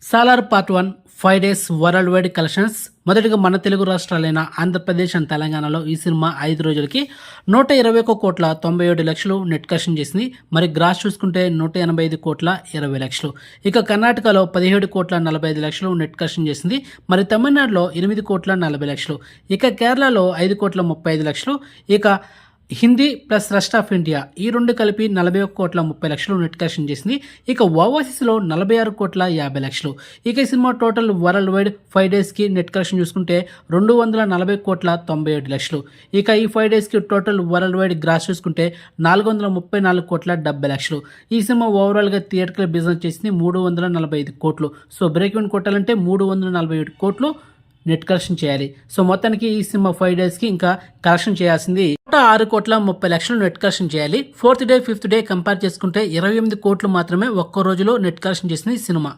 Salar part 1 5 days world wide collections. మొదటిగా మన Telugu రాష్ట్రాలైన Andhra Pradesh and తెలంగాణలో ఈ సినిమా 5 రోజులకి 121 కోట్ల 97 లక్షలు నెట్ కలెక్షన్ చేసింది. మరి గ్రాస్ చూసుకుంటే 185 కోట్ల 20 లక్షలు. ఇక కర్ణాటకలో 17 కోట్ల 45 లక్షలు నెట్ కలెక్షన్ చేసింది. మరి తమిళనాడులో 8 కోట్ల 40 లక్షలు. ఇక కేరళలో 5 కోట్ల 35 లక్షలు. ఇక Hindi plus rest of India ఈ రెండు కలిపి 41 కోట్ల 30 లక్షలు నెట్ కలెక్షన్ చేసింది. ఇక ఓవర్సీస్లో 46 కోట్ల 50 లక్షలు. ఇక ఈ సినిమా టోటల్ వరల్డ్ వైడ్ 5 డేస్కి నెట్ కలెక్షన్ చూసుకుంటే 240 కోట్ల 97 లక్షలు. ఇక ఈ 5 డేస్కి టోటల్ వరల్డ్ వైడ్ గ్రాస్ చూసుకుంటే 434 కోట్ల 70 లక్షలు. ఈ సినిమా ఓవరాల్గా థియేటర్కల్ బిజినెస్ చేసింది 345 కోట్లు. సో బ్రేక్ ఈవెన్ కొట్టాలంటే 347 కోట్లు నెట్ కలెక్షన్ చేయాలి. సో మొత్తానికి ఈ సినిమా 5 డేస్కి ఇంకా కలెక్షన్ చేయాల్సింది 6 కోట్ల 30 లక్షలు నెట్ కలెక్షన్ చేయాలి. 4th day 5th day compare చేసుకుంటే 28 కోట్లు మాత్రమే ఒక్క రోజులో నెట్ కలెక్షన్ చేసింది సినిమా.